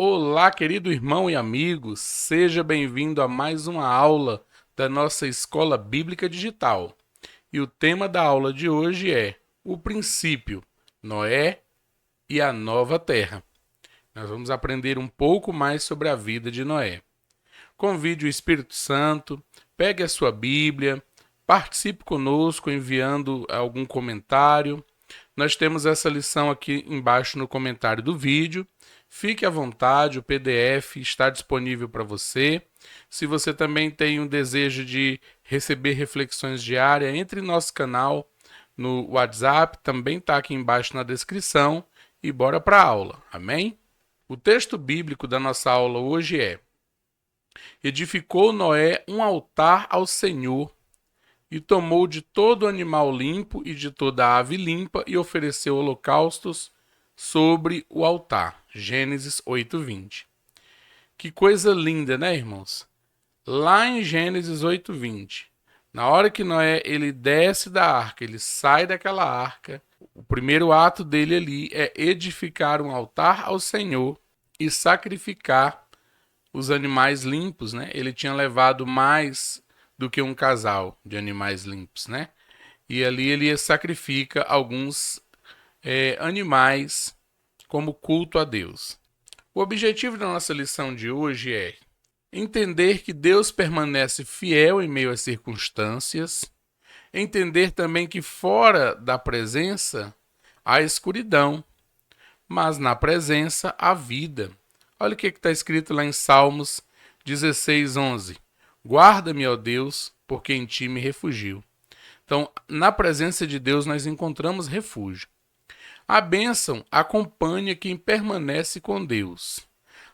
Olá, querido irmão e amigo, seja bem-vindo a mais uma aula da nossa Escola Bíblica Digital. E o tema da aula de hoje é o princípio, Noé e a nova terra. Nós vamos aprender um pouco mais sobre a vida de Noé. Convide o Espírito Santo, pegue a sua Bíblia, participe conosco enviando algum comentário. Nós temos essa lição aqui embaixo no comentário do vídeo. Fique à vontade, o PDF está disponível para você. Se você também tem um desejo de receber reflexões diárias, entre em nosso canal no WhatsApp, também está aqui embaixo na descrição. E bora para a aula, amém? O texto bíblico da nossa aula hoje é: Edificou Noé um altar ao Senhor, e tomou de todo animal limpo e de toda ave limpa e ofereceu holocaustos sobre o altar. Gênesis 8:20. Que coisa linda, né, irmãos? Lá em Gênesis 8:20, na hora que Noé ele desce da arca, ele sai daquela arca, o primeiro ato dele ali é edificar um altar ao Senhor e sacrificar os animais limpos, né? Ele tinha levado mais do que um casal de animais limpos, né? E ali ele sacrifica alguns animais como culto a Deus. O objetivo da nossa lição de hoje é entender que Deus permanece fiel em meio às circunstâncias, entender também que fora da presença há escuridão, mas na presença há vida. Olha o que está escrito lá em Salmos 16:11. Guarda-me, ó Deus, porque em ti me refugio. Então, na presença de Deus nós encontramos refúgio. A bênção acompanha quem permanece com Deus.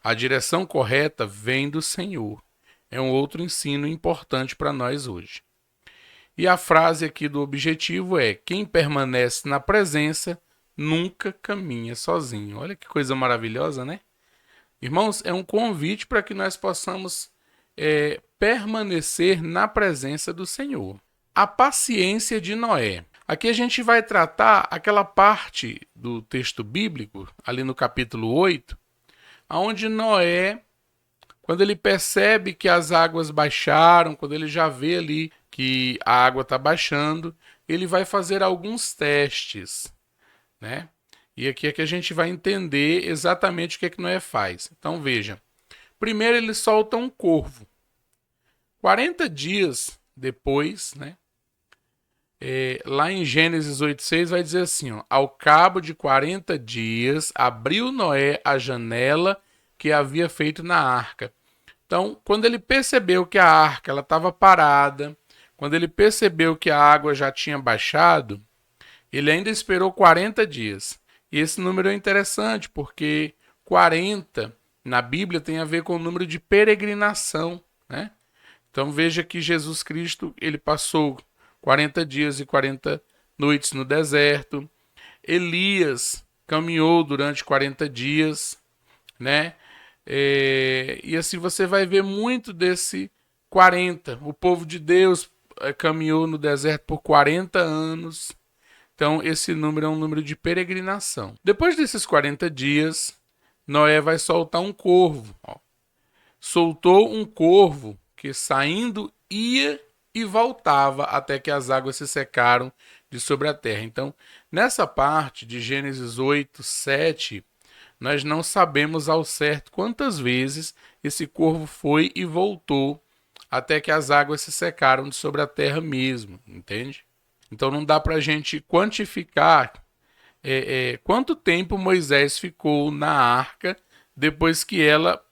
A direção correta vem do Senhor. É um outro ensino importante para nós hoje. E a frase aqui do objetivo é: quem permanece na presença nunca caminha sozinho. Olha que coisa maravilhosa, né? Irmãos, é um convite para que nós possamos permanecer na presença do Senhor. A paciência de Noé. Aqui a gente vai tratar aquela parte do texto bíblico, ali no capítulo 8, onde Noé, quando ele percebe que as águas baixaram, quando ele já vê ali que a água está baixando, ele vai fazer alguns testes, né? E aqui é que a gente vai entender exatamente o que Noé faz. Então veja, primeiro ele solta um corvo. 40 dias depois, né? Lá em Gênesis 8:6 vai dizer assim, ó, ao cabo de 40 dias, abriu Noé a janela que havia feito na arca. Então, quando ele percebeu que a arca estava parada, quando ele percebeu que a água já tinha baixado, ele ainda esperou 40 dias. E esse número é interessante, porque 40 na Bíblia tem a ver com o número de peregrinação, né? Então veja que Jesus Cristo, ele passou 40 dias e 40 noites no deserto. Elias caminhou durante 40 dias, né? E assim você vai ver muito desse 40. O povo de Deus caminhou no deserto por 40 anos. Então, esse número é um número de peregrinação. Depois desses 40 dias, Noé vai soltar um corvo. Ó. Soltou um corvo que saindo ia e voltava até que as águas se secaram de sobre a terra. Então, nessa parte de Gênesis 8:7, nós não sabemos ao certo quantas vezes esse corvo foi e voltou até que as águas se secaram de sobre a terra mesmo, entende? Então não dá para a gente quantificar quanto tempo Moisés ficou na arca depois que ela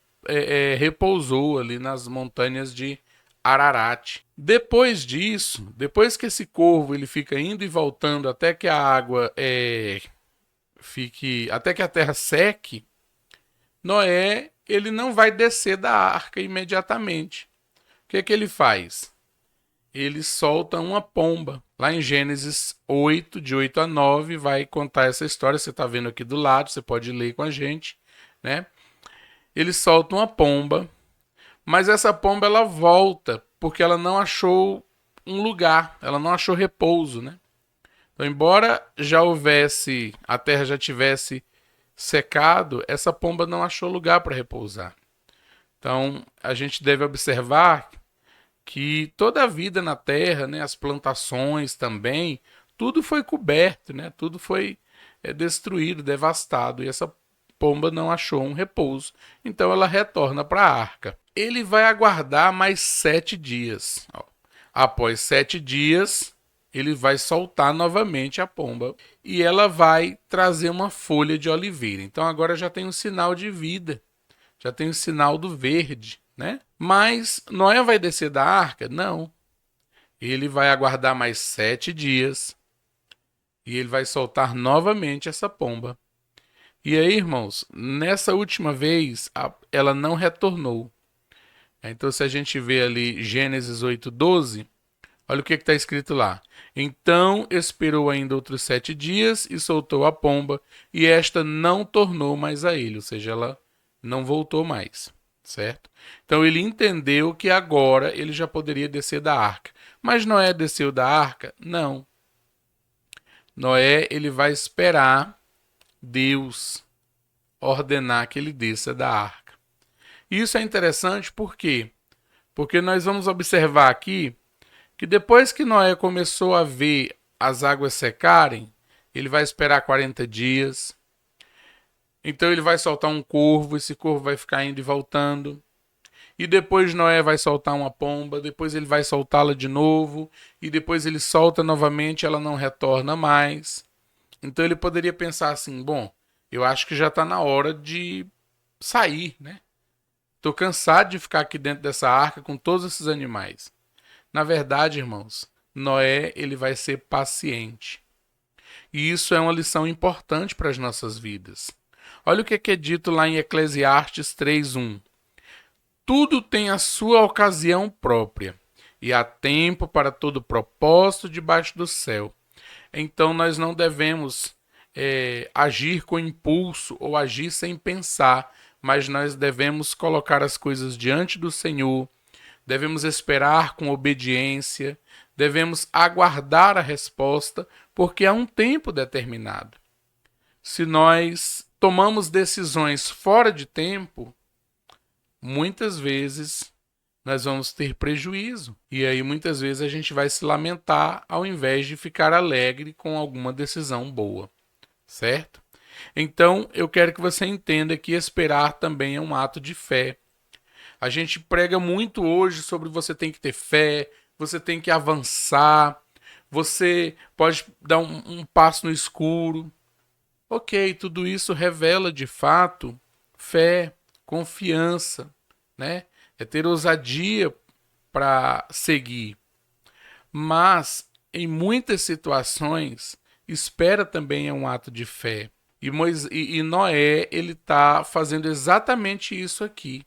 repousou ali nas montanhas de Ararat. Depois disso, depois que esse corvo ele fica indo e voltando até que a água até que a terra seque, Noé ele não vai descer da arca imediatamente. O que ele faz? Ele solta uma pomba. Lá em Gênesis 8, de 8 a 9, vai contar essa história. Você está vendo aqui do lado, você pode ler com a gente, né? Ele solta uma pomba, mas essa pomba ela volta porque ela não achou um lugar, ela não achou repouso, né? Então, embora já houvesse, a terra já tivesse secado, essa pomba não achou lugar para repousar. Então, a gente deve observar que toda a vida na terra, né, as plantações também, tudo foi coberto, né, tudo foi destruído, devastado, e essa pomba não achou um repouso. Então ela retorna para a arca. Ele vai aguardar mais 7 dias. Após 7 dias, ele vai soltar novamente a pomba e ela vai trazer uma folha de oliveira. Então agora já tem um sinal de vida, já tem o sinal do verde, né? Mas Noé vai descer da arca? Não. Ele vai aguardar mais 7 dias e ele vai soltar novamente essa pomba. E aí, irmãos, nessa última vez, ela não retornou. Então, se a gente vê ali Gênesis 8:12, olha o que está escrito lá. Então esperou ainda outros 7 dias e soltou a pomba, e esta não tornou mais a ele, ou seja, ela não voltou mais, certo? Então ele entendeu que agora ele já poderia descer da arca. Mas Noé desceu da arca? Não. Noé, ele vai esperar Deus ordenar que ele desça da arca. Isso é interessante por quê? Porque nós vamos observar aqui que depois que Noé começou a ver as águas secarem, ele vai esperar 40 dias. Então ele vai soltar um corvo, esse corvo vai ficar indo e voltando. E depois Noé vai soltar uma pomba, depois ele vai soltá-la de novo, e depois ele solta novamente, ela não retorna mais. Então ele poderia pensar assim, bom, eu acho que já está na hora de sair, né? Estou cansado de ficar aqui dentro dessa arca com todos esses animais. Na verdade, irmãos, Noé ele vai ser paciente. E isso é uma lição importante para as nossas vidas. Olha o que é dito lá em Eclesiastes 3:1. Tudo tem a sua ocasião própria, e há tempo para todo propósito debaixo do céu. Então nós não devemos agir com impulso ou agir sem pensar, mas nós devemos colocar as coisas diante do Senhor, devemos esperar com obediência, devemos aguardar a resposta, porque há um tempo determinado. Se nós tomamos decisões fora de tempo, muitas vezes nós vamos ter prejuízo. E aí muitas vezes a gente vai se lamentar ao invés de ficar alegre com alguma decisão boa, certo? Então eu quero que você entenda que esperar também é um ato de fé. A gente prega muito hoje sobre você tem que ter fé, você tem que avançar, você pode dar um passo no escuro. Ok, tudo isso revela de fato fé, confiança, né? É ter ousadia para seguir. Mas, em muitas situações, espera também é um ato de fé. E Noé, ele está fazendo exatamente isso aqui.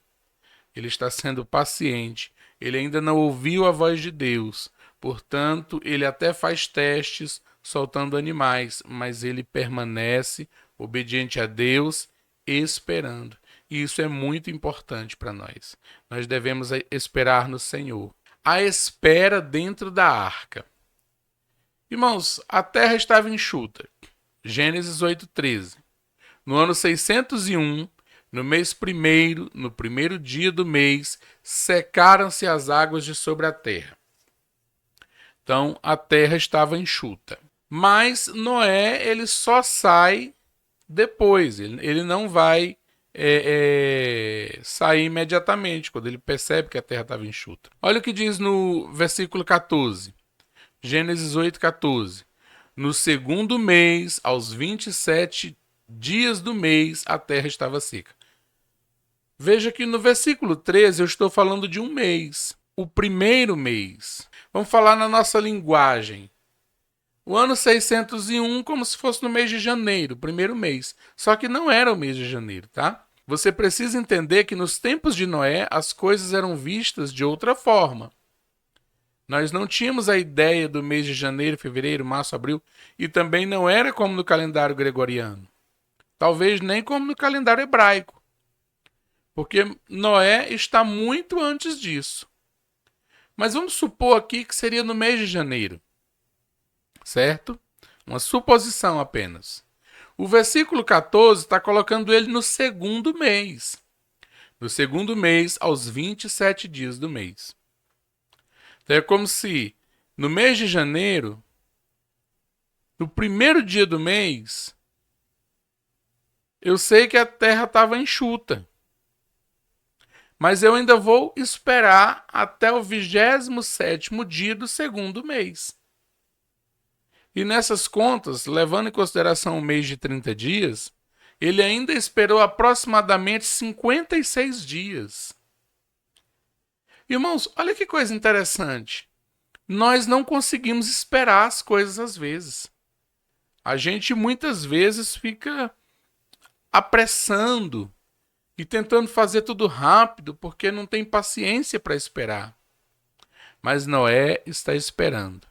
Ele está sendo paciente. Ele ainda não ouviu a voz de Deus. Portanto, ele até faz testes soltando animais, mas ele permanece obediente a Deus, esperando. E isso é muito importante para nós. Nós devemos esperar no Senhor. A espera dentro da arca. Irmãos, a terra estava enxuta. Gênesis 8:13. No ano 601, no mês primeiro, no primeiro dia do mês, secaram-se as águas de sobre a terra. Então, a terra estava enxuta. Mas Noé, ele só sai depois. Ele não vai sair imediatamente, quando ele percebe que a terra estava enxuta. Olha o que diz no versículo 14. Gênesis 8:14. No segundo mês, aos 27 dias do mês, a terra estava seca. Veja que no versículo 13 eu estou falando de um mês. O primeiro mês. Vamos falar na nossa linguagem. O ano 601 como se fosse no mês de janeiro, primeiro mês. Só que não era o mês de janeiro, tá? Você precisa entender que nos tempos de Noé as coisas eram vistas de outra forma. Nós não tínhamos a ideia do mês de janeiro, fevereiro, março, abril, e também não era como no calendário gregoriano. Talvez nem como no calendário hebraico. Porque Noé está muito antes disso. Mas vamos supor aqui que seria no mês de janeiro. Certo? Uma suposição apenas. O versículo 14 está colocando ele no segundo mês. No segundo mês, aos 27 dias do mês. Então é como se no mês de janeiro, no primeiro dia do mês, eu sei que a terra estava enxuta. Mas eu ainda vou esperar até o 27º dia do segundo mês. E nessas contas, levando em consideração o mês de 30 dias, ele ainda esperou aproximadamente 56 dias. Irmãos, olha que coisa interessante. Nós não conseguimos esperar as coisas às vezes. A gente muitas vezes fica apressando e tentando fazer tudo rápido porque não tem paciência para esperar. Mas Noé está esperando.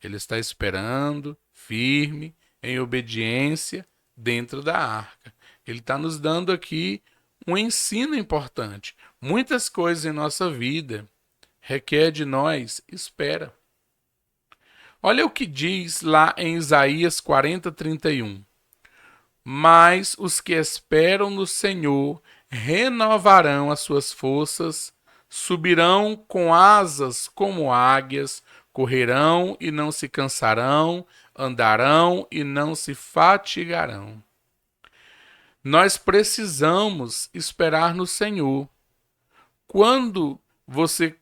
Ele está esperando, firme, em obediência, dentro da arca. Ele está nos dando aqui um ensino importante. Muitas coisas em nossa vida requer de nós espera. Olha o que diz lá em Isaías 40:31. Mas os que esperam no Senhor renovarão as suas forças, subirão com asas como águias, correrão e não se cansarão, andarão e não se fatigarão. Nós precisamos esperar no Senhor. Quando você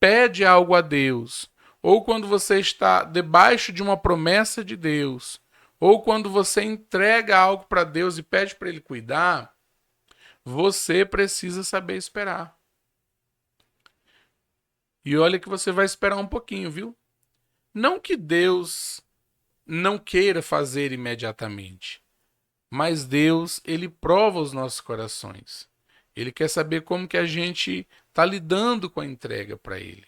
pede algo a Deus, ou quando você está debaixo de uma promessa de Deus, ou quando você entrega algo para Deus e pede para Ele cuidar, você precisa saber esperar. E olha que você vai esperar um pouquinho, viu? Não que Deus não queira fazer imediatamente, mas Deus, Ele prova os nossos corações. Ele quer saber como que a gente está lidando com a entrega para Ele.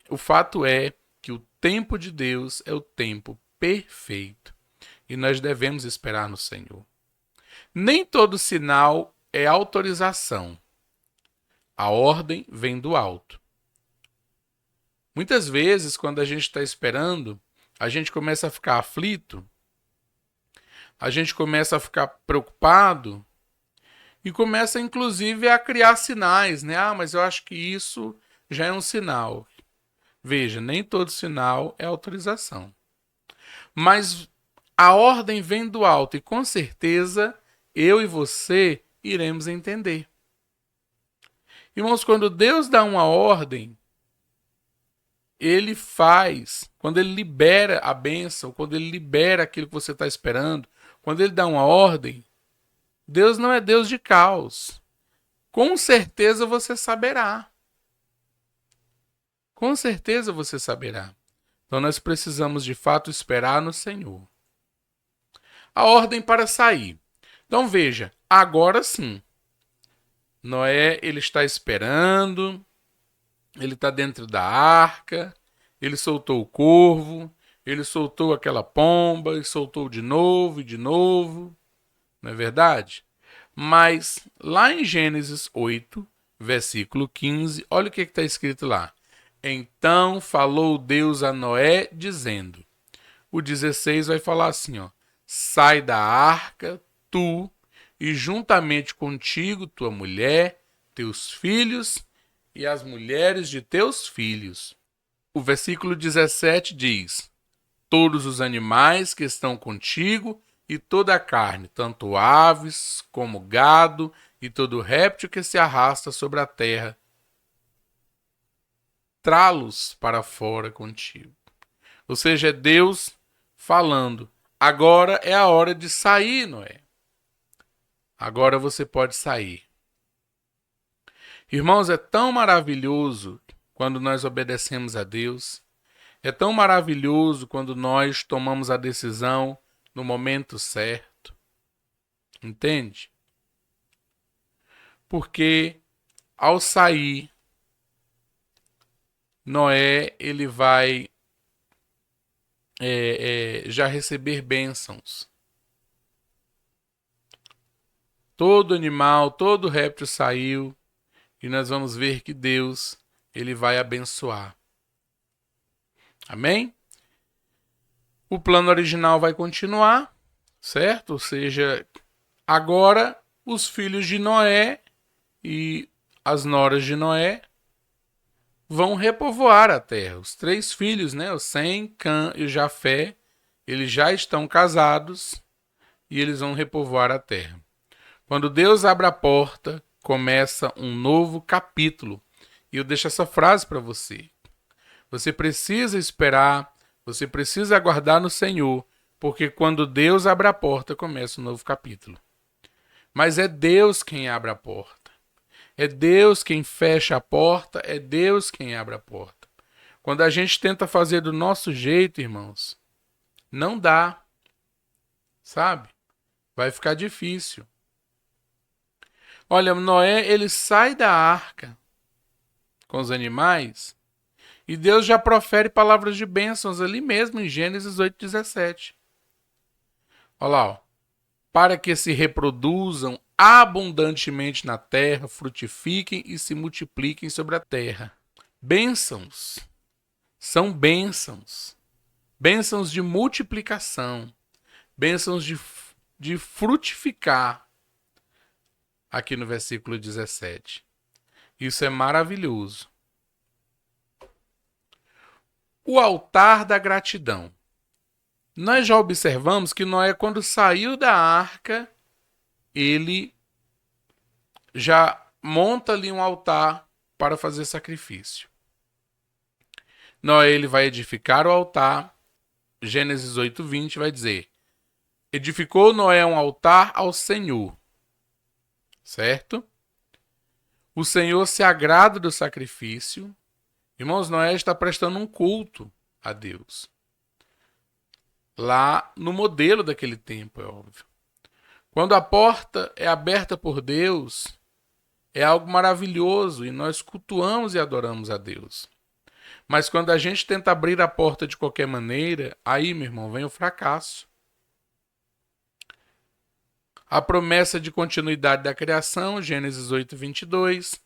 O fato é que o tempo de Deus é o tempo perfeito. E nós devemos esperar no Senhor. Nem todo sinal é autorização. A ordem vem do alto. Muitas vezes, quando a gente está esperando, a gente começa a ficar aflito, a gente começa a ficar preocupado e começa, inclusive, a criar sinais, né? Ah, mas eu acho que isso já é um sinal. Veja, nem todo sinal é autorização. Mas a ordem vem do alto e com certeza eu e você iremos entender. Irmãos, quando Deus dá uma ordem, Ele faz, quando Ele libera a bênção, quando Ele libera aquilo que você está esperando, quando Ele dá uma ordem, Deus não é Deus de caos. Com certeza você saberá. Com certeza você saberá. Então nós precisamos de fato esperar no Senhor. A ordem para sair. Então veja, agora sim. Noé, ele está esperando, ele está dentro da arca, ele soltou o corvo, ele soltou aquela pomba, e soltou de novo e de novo, não é verdade? Mas lá em Gênesis 8, versículo 15, olha o que está escrito lá. Então falou Deus a Noé, dizendo, o 16 vai falar assim, ó, sai da arca, tu, e juntamente contigo tua mulher, teus filhos e as mulheres de teus filhos. O versículo 17 diz, todos os animais que estão contigo e toda a carne, tanto aves como gado e todo réptil que se arrasta sobre a terra, trá-los para fora contigo. Ou seja, é Deus falando, agora é a hora de sair, Noé. Agora você pode sair. Irmãos, é tão maravilhoso quando nós obedecemos a Deus. É tão maravilhoso quando nós tomamos a decisão no momento certo. Entende? Porque ao sair, Noé ele vai já receber bênçãos. Todo animal, todo réptil saiu e nós vamos ver que Deus ele vai abençoar. Amém? O plano original vai continuar, certo? Ou seja, agora os filhos de Noé e as noras de Noé vão repovoar a terra. Os três filhos, né? O Sem, Cã e o Jafé, eles já estão casados e eles vão repovoar a terra. Quando Deus abre a porta, começa um novo capítulo. E eu deixo essa frase para você. Você precisa esperar, você precisa aguardar no Senhor, porque quando Deus abre a porta, começa um novo capítulo. Mas é Deus quem abre a porta. É Deus quem fecha a porta, é Deus quem abre a porta. Quando a gente tenta fazer do nosso jeito, irmãos, não dá, sabe? Vai ficar difícil. Olha, Noé, ele sai da arca com os animais e Deus já profere palavras de bênçãos ali mesmo em Gênesis 8:17. Olha lá, ó. Para que se reproduzam abundantemente na terra, frutifiquem e se multipliquem sobre a terra. Bênçãos são bênçãos. Bênçãos de multiplicação. Bênçãos de frutificar. Aqui no versículo 17. Isso é maravilhoso. O altar da gratidão. Nós já observamos que Noé, quando saiu da arca, ele já monta ali um altar para fazer sacrifício. Noé, ele vai edificar o altar. Gênesis 8:20 vai dizer: edificou Noé um altar ao Senhor. Certo? O Senhor se agrada do sacrifício. Irmãos, Noé está prestando um culto a Deus. Lá no modelo daquele tempo, é óbvio. Quando a porta é aberta por Deus, é algo maravilhoso e nós cultuamos e adoramos a Deus. Mas quando a gente tenta abrir a porta de qualquer maneira, aí, meu irmão, vem o fracasso. A promessa de continuidade da criação, Gênesis 8:22.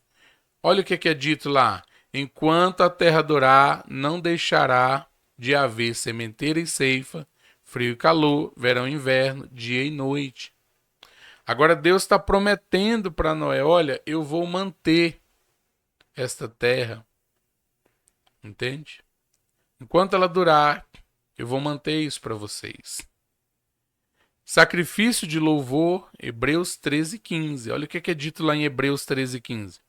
Olha o que é dito lá. Enquanto a terra durar, não deixará de haver sementeira e ceifa, frio e calor, verão e inverno, dia e noite. Agora Deus está prometendo para Noé, olha, eu vou manter esta terra. Entende? Enquanto ela durar, eu vou manter isso para vocês. Sacrifício de louvor, Hebreus 13:15. Olha o que é dito lá em Hebreus 13:15.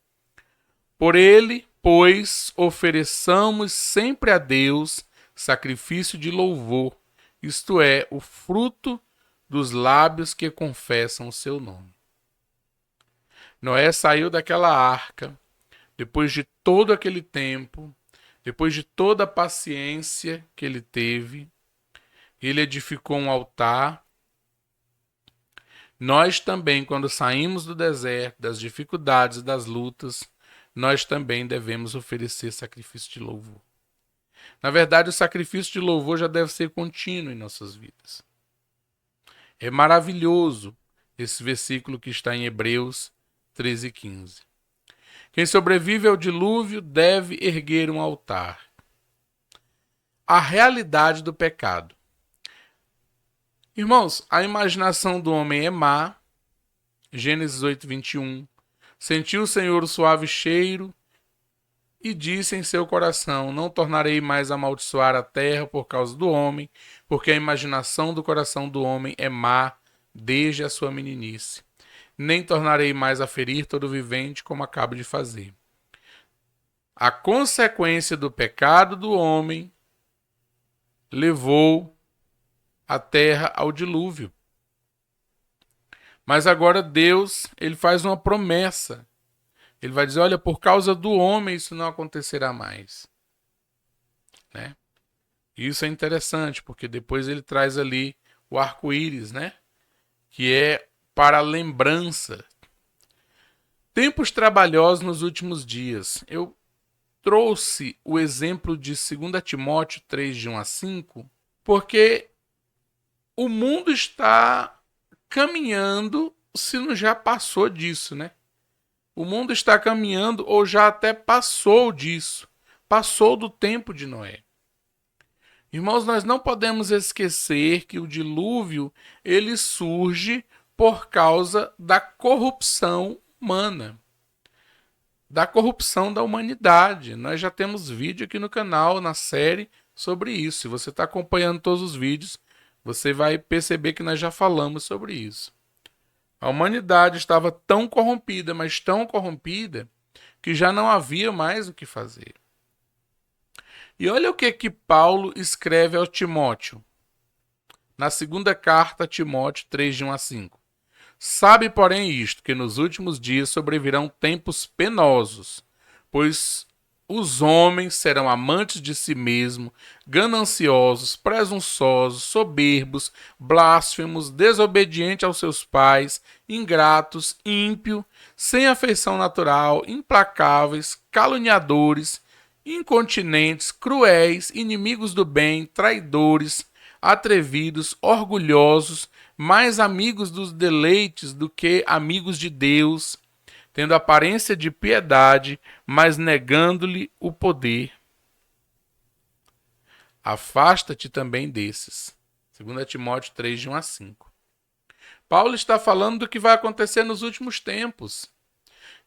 Por ele, pois, ofereçamos sempre a Deus sacrifício de louvor, isto é, o fruto dos lábios que confessam o seu nome. Noé saiu daquela arca, depois de todo aquele tempo, depois de toda a paciência que ele teve, ele edificou um altar. Nós também, quando saímos do deserto, das dificuldades e das lutas, nós também devemos oferecer sacrifício de louvor. Na verdade, o sacrifício de louvor já deve ser contínuo em nossas vidas. É maravilhoso esse versículo que está em Hebreus 13:15. Quem sobrevive ao dilúvio deve erguer um altar. A realidade do pecado. Irmãos, a imaginação do homem é má. Gênesis 8:21. Sentiu o Senhor o suave cheiro e disse em seu coração: não tornarei mais a amaldiçoar a terra por causa do homem, porque a imaginação do coração do homem é má desde a sua meninice. Nem tornarei mais a ferir todo vivente como acabo de fazer. A consequência do pecado do homem levou a terra ao dilúvio. Mas agora Deus, ele faz uma promessa. Ele vai dizer, olha, por causa do homem isso não acontecerá mais. Né? Isso é interessante, porque depois ele traz ali o arco-íris, né? Que é para lembrança. Tempos trabalhosos nos últimos dias. Eu trouxe o exemplo de 2 Timóteo 3, de 1-5, porque o mundo está caminhando, se não já passou disso, né? O mundo está caminhando ou já até passou disso. Passou do tempo de Noé. Irmãos, nós não podemos esquecer que o dilúvio ele surge por causa da corrupção humana, da corrupção da humanidade. Nós já temos vídeo aqui no canal, na série, sobre isso. Se você está acompanhando todos os vídeos, você vai perceber que nós já falamos sobre isso. A humanidade estava tão corrompida, mas tão corrompida, que já não havia mais o que fazer. E olha o que Paulo escreve ao Timóteo, na segunda carta a Timóteo 3, de 1 a 5. Sabe, porém, isto, que nos últimos dias sobrevirão tempos penosos, pois os homens serão amantes de si mesmos, gananciosos, presunçosos, soberbos, blasfemos, desobedientes aos seus pais, ingratos, ímpios, sem afeição natural, implacáveis, caluniadores, incontinentes, cruéis, inimigos do bem, traidores, atrevidos, orgulhosos, mais amigos dos deleites do que amigos de Deus, tendo aparência de piedade, mas negando-lhe o poder. Afasta-te também desses. 2 Timóteo 3, de 1 a 5. Paulo está falando do que vai acontecer nos últimos tempos.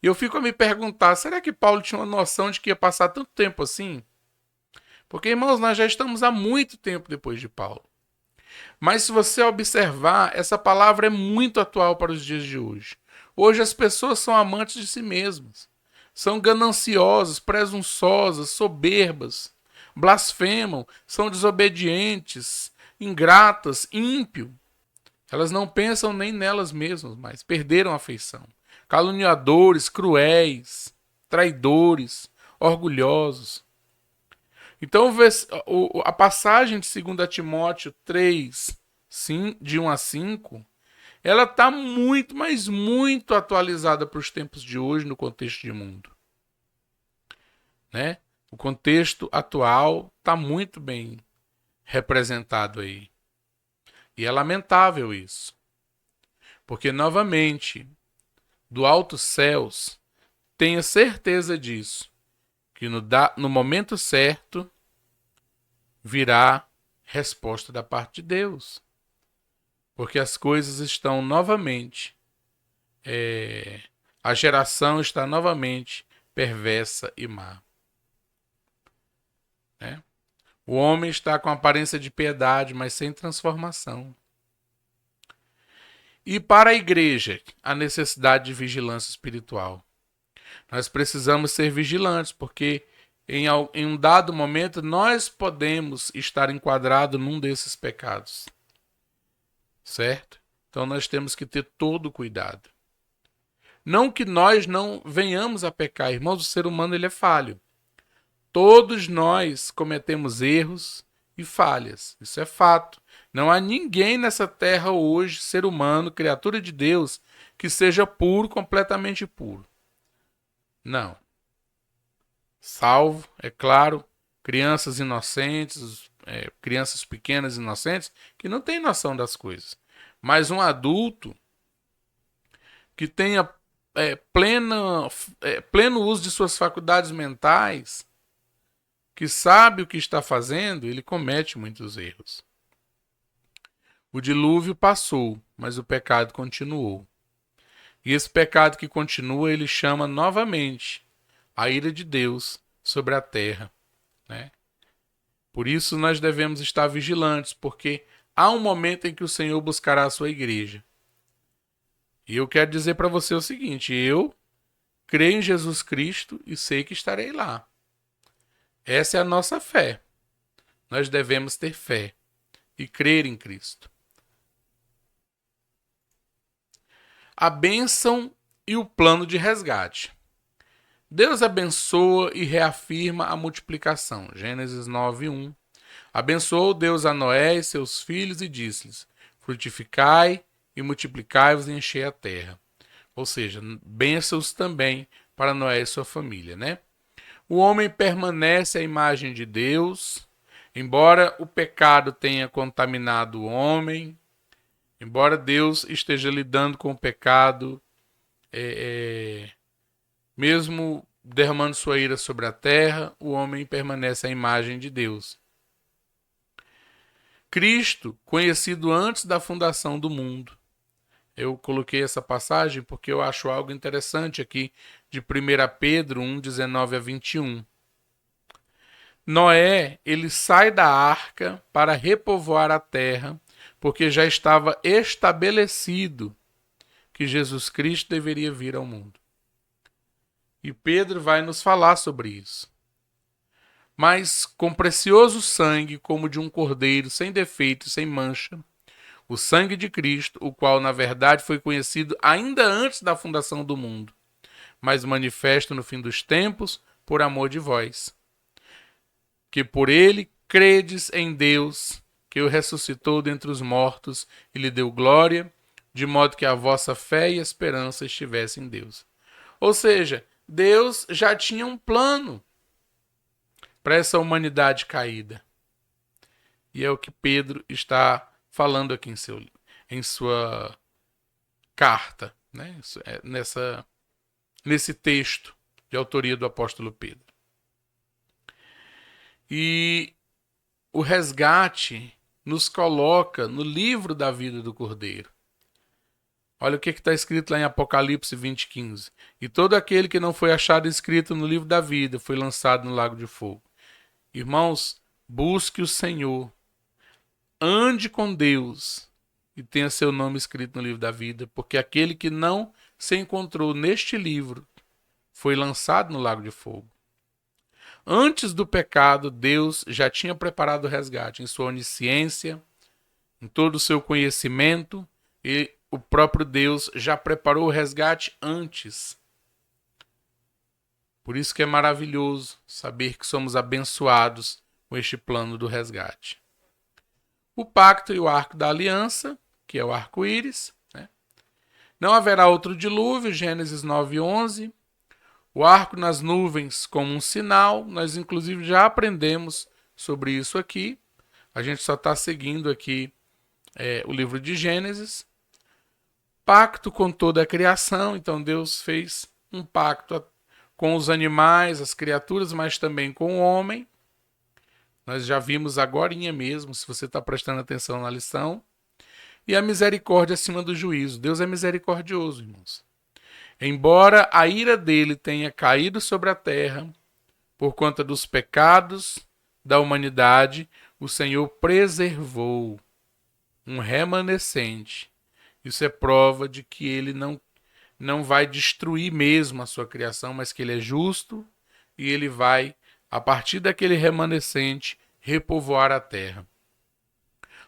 E eu fico a me perguntar, será que Paulo tinha uma noção de que ia passar tanto tempo assim? Porque, irmãos, nós já estamos há muito tempo depois de Paulo. Mas se você observar, essa palavra é muito atual para os dias de hoje. Hoje as pessoas são amantes de si mesmas. São gananciosas, presunçosas, soberbas, blasfemam, são desobedientes, ingratas, ímpios. Elas não pensam nem nelas mesmas, mas perderam a afeição. Caluniadores, cruéis, traidores, orgulhosos. Então, a passagem de 2 Timóteo 3, de 1 a 5, ela está muito, mas muito atualizada para os tempos de hoje no contexto de mundo. Né? O contexto atual está muito bem representado aí. E é lamentável isso. Porque, novamente, do alto céus, tenha certeza disso, que no momento certo virá resposta da parte de Deus. Porque as coisas estão novamente, a geração está novamente perversa e má. Né? O homem está com aparência de piedade, mas sem transformação. E para a igreja, a necessidade de vigilância espiritual. Nós precisamos ser vigilantes, porque em um dado momento nós podemos estar enquadrados num desses pecados. Certo? Então nós temos que ter todo o cuidado. Não que nós não venhamos a pecar, irmãos, o ser humano ele é falho. Todos nós cometemos erros e falhas, isso é fato. Não há ninguém nessa terra hoje, ser humano, criatura de Deus, que seja puro, completamente puro. Não. Salvo, é claro, crianças inocentes, crianças pequenas inocentes, que não têm noção das coisas. Mas um adulto que tenha pleno uso de suas faculdades mentais, que sabe o que está fazendo, ele comete muitos erros. O dilúvio passou, mas o pecado continuou. E esse pecado que continua, ele chama novamente a ira de Deus sobre a terra. Né? Por isso nós devemos estar vigilantes, porque há um momento em que o Senhor buscará a sua igreja. E eu quero dizer para você o seguinte, eu creio em Jesus Cristo e sei que estarei lá. Essa é a nossa fé. Nós devemos ter fé e crer em Cristo. A bênção e o plano de resgate. Deus abençoa e reafirma a multiplicação. Gênesis 9:1. Abençoou Deus a Noé e seus filhos e disse-lhes: frutificai e multiplicai-vos e enchei a terra. Ou seja, bênçãos também para Noé e sua família, né? O homem permanece à imagem de Deus, embora o pecado tenha contaminado o homem, embora Deus esteja lidando com o pecado, mesmo derramando sua ira sobre a terra, o homem permanece à imagem de Deus. Cristo, conhecido antes da fundação do mundo. Eu coloquei essa passagem porque eu acho algo interessante aqui de 1 Pedro 1, 19 a 21. Noé, ele sai da arca para repovoar a terra, porque já estava estabelecido que Jesus Cristo deveria vir ao mundo. E Pedro vai nos falar sobre isso. Mas com precioso sangue, como de um cordeiro, sem defeito e sem mancha, o sangue de Cristo, o qual na verdade foi conhecido ainda antes da fundação do mundo, mas manifesto no fim dos tempos por amor de vós, que por ele credes em Deus, que o ressuscitou dentre os mortos e lhe deu glória, de modo que a vossa fé e esperança estivessem em Deus. Ou seja, Deus já tinha um plano para essa humanidade caída. E é o que Pedro está falando aqui em sua carta, né? Nesse texto de autoria do apóstolo Pedro. E o resgate nos coloca no livro da vida do Cordeiro. Olha o que está escrito lá em Apocalipse 20:15. E todo aquele que não foi achado escrito no livro da vida foi lançado no lago de fogo. Irmãos, busque o Senhor, ande com Deus e tenha seu nome escrito no livro da vida, porque aquele que não se encontrou neste livro foi lançado no lago de fogo. Antes do pecado, Deus já tinha preparado o resgate em sua onisciência, em todo o seu conhecimento, e o próprio Deus já preparou o resgate antes. Por isso que é maravilhoso saber que somos abençoados com este plano do resgate. O pacto e o arco da aliança, que é o arco-íris, né? Não haverá outro dilúvio, Gênesis 9:11. O arco nas nuvens como um sinal, nós inclusive já aprendemos sobre isso aqui. A gente só está seguindo aqui o livro de Gênesis. Pacto com toda a criação, então Deus fez um pacto com os animais, as criaturas, mas também com o homem. Nós já vimos agorinha mesmo, se você está prestando atenção na lição. E a misericórdia acima do juízo. Deus é misericordioso, irmãos. Embora a ira dele tenha caído sobre a terra, por conta dos pecados da humanidade, o Senhor preservou um remanescente. Isso é prova de que ele não vai destruir mesmo a sua criação, mas que ele é justo e ele vai, a partir daquele remanescente, repovoar a terra.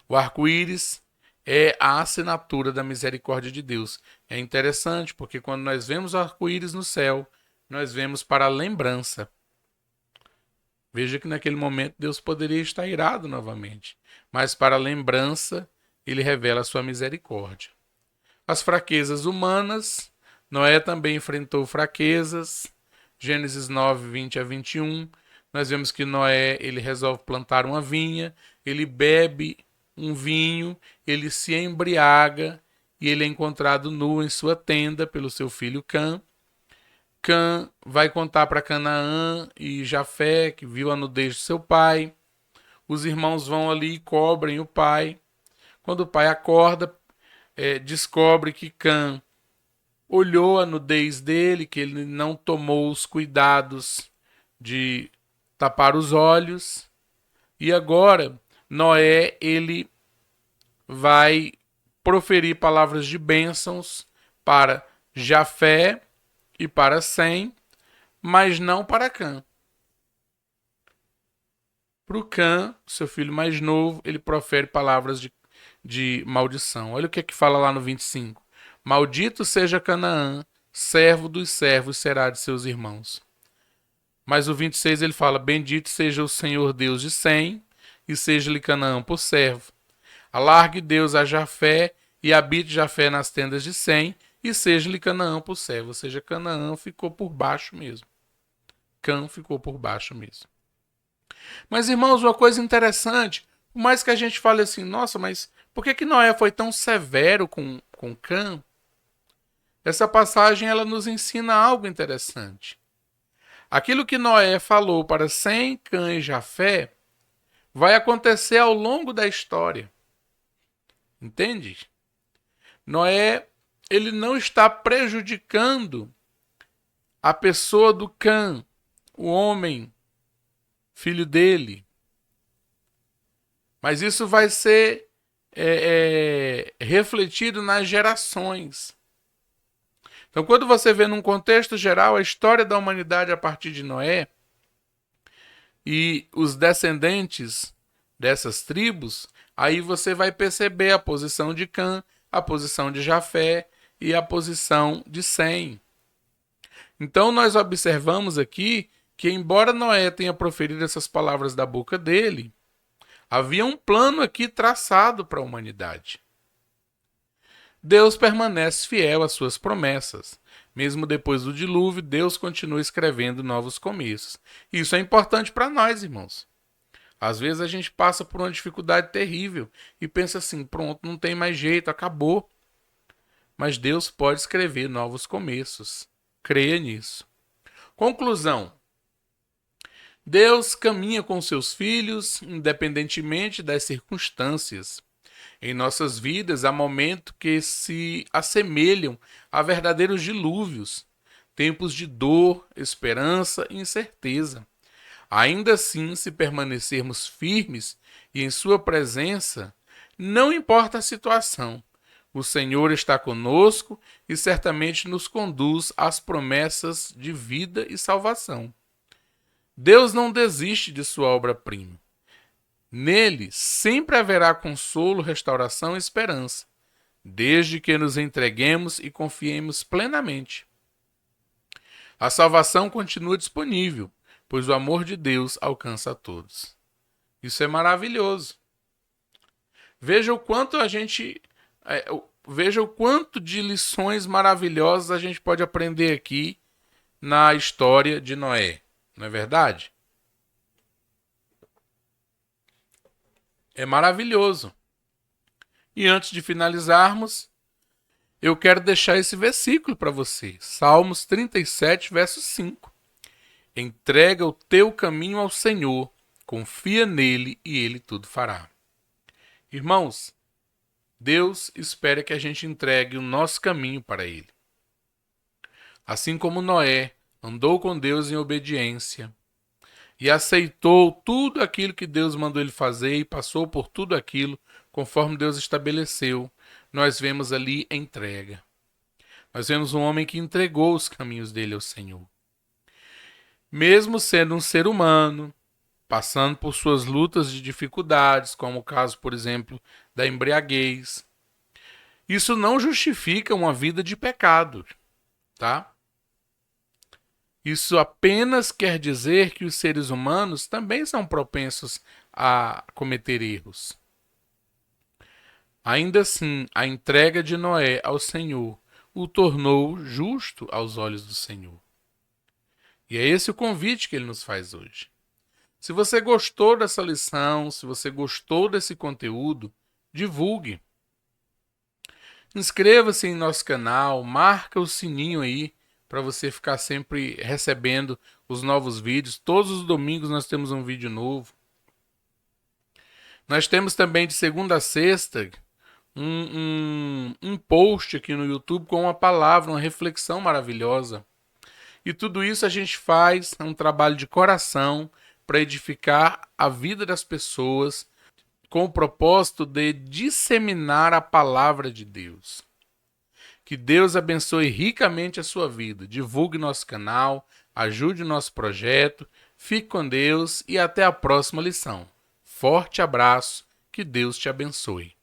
O arco-íris é a assinatura da misericórdia de Deus. É interessante porque quando nós vemos o arco-íris no céu, nós vemos para a lembrança. Veja que naquele momento Deus poderia estar irado novamente, mas para a lembrança ele revela a sua misericórdia. As fraquezas humanas, Noé também enfrentou fraquezas. Gênesis 9, 20 a 21, nós vemos que Noé ele resolve plantar uma vinha, ele bebe um vinho, ele se embriaga e ele é encontrado nu em sua tenda pelo seu filho Cã. Cã vai contar para Canaã e Jafé, que viu a nudez de seu pai. Os irmãos vão ali e cobrem o pai. Quando o pai acorda, descobre que Cã olhou a nudez dele, que ele não tomou os cuidados de tapar os olhos. E agora Noé ele vai proferir palavras de bênçãos para Jafé e para Sem, mas não para Cã. Para o Cã, seu filho mais novo, ele profere palavras de maldição. Olha o que fala lá no 25. Maldito seja Canaã, servo dos servos será de seus irmãos. Mas o 26 ele fala, bendito seja o Senhor Deus de Sem, e seja-lhe Canaã por servo. Alargue Deus a Jafé, e habite Jafé nas tendas de Sem, e seja-lhe Canaã por servo. Ou seja, Canaã ficou por baixo mesmo. Cã ficou por baixo mesmo. Mas, irmãos, uma coisa interessante, por mais que a gente fale assim, nossa, mas por que Noé foi tão severo com Cã? Essa passagem ela nos ensina algo interessante. Aquilo que Noé falou para Sem, Cã e Jafé vai acontecer ao longo da história. Entende? Noé, ele não está prejudicando a pessoa do Cã, o homem, filho dele. Mas isso vai ser refletido nas gerações. Então, quando você vê num contexto geral a história da humanidade a partir de Noé e os descendentes dessas tribos, aí você vai perceber a posição de Cã, a posição de Jafé e a posição de Sem. Então nós observamos aqui que, embora Noé tenha proferido essas palavras da boca dele, havia um plano aqui traçado para a humanidade. Deus permanece fiel às suas promessas. Mesmo depois do dilúvio, Deus continua escrevendo novos começos. Isso é importante para nós, irmãos. Às vezes a gente passa por uma dificuldade terrível e pensa assim, pronto, não tem mais jeito, acabou. Mas Deus pode escrever novos começos. Creia nisso. Conclusão. Deus caminha com seus filhos, independentemente das circunstâncias. Em nossas vidas há momentos que se assemelham a verdadeiros dilúvios, tempos de dor, esperança e incerteza. Ainda assim, se permanecermos firmes e em sua presença, não importa a situação, o Senhor está conosco e certamente nos conduz às promessas de vida e salvação. Deus não desiste de sua obra-prima. Nele sempre haverá consolo, restauração e esperança, desde que nos entreguemos e confiemos plenamente. A salvação continua disponível, pois o amor de Deus alcança a todos. Isso é maravilhoso. Veja o quanto veja o quanto de lições maravilhosas a gente pode aprender aqui na história de Noé. Não é verdade? É maravilhoso. E antes de finalizarmos, eu quero deixar esse versículo para você. Salmos 37, verso 5. Entrega o teu caminho ao Senhor, confia nele e ele tudo fará. Irmãos, Deus espera que a gente entregue o nosso caminho para ele. Assim como Noé andou com Deus em obediência e aceitou tudo aquilo que Deus mandou ele fazer e passou por tudo aquilo conforme Deus estabeleceu, nós vemos ali entrega. Nós vemos um homem que entregou os caminhos dele ao Senhor. Mesmo sendo um ser humano, passando por suas lutas de dificuldades, como o caso, por exemplo, da embriaguez, isso não justifica uma vida de pecado, tá? Isso apenas quer dizer que os seres humanos também são propensos a cometer erros. Ainda assim, a entrega de Noé ao Senhor o tornou justo aos olhos do Senhor. E é esse o convite que ele nos faz hoje. Se você gostou dessa lição, se você gostou desse conteúdo, divulgue. Inscreva-se em nosso canal, marca o sininho aí para você ficar sempre recebendo os novos vídeos. Todos os domingos nós temos um vídeo novo. Nós temos também de segunda a sexta um post aqui no YouTube com uma palavra, uma reflexão maravilhosa. E tudo isso a gente faz, é um trabalho de coração para edificar a vida das pessoas com o propósito de disseminar a palavra de Deus. Que Deus abençoe ricamente a sua vida. Divulgue nosso canal, ajude o nosso projeto, fique com Deus e até a próxima lição. Forte abraço, que Deus te abençoe.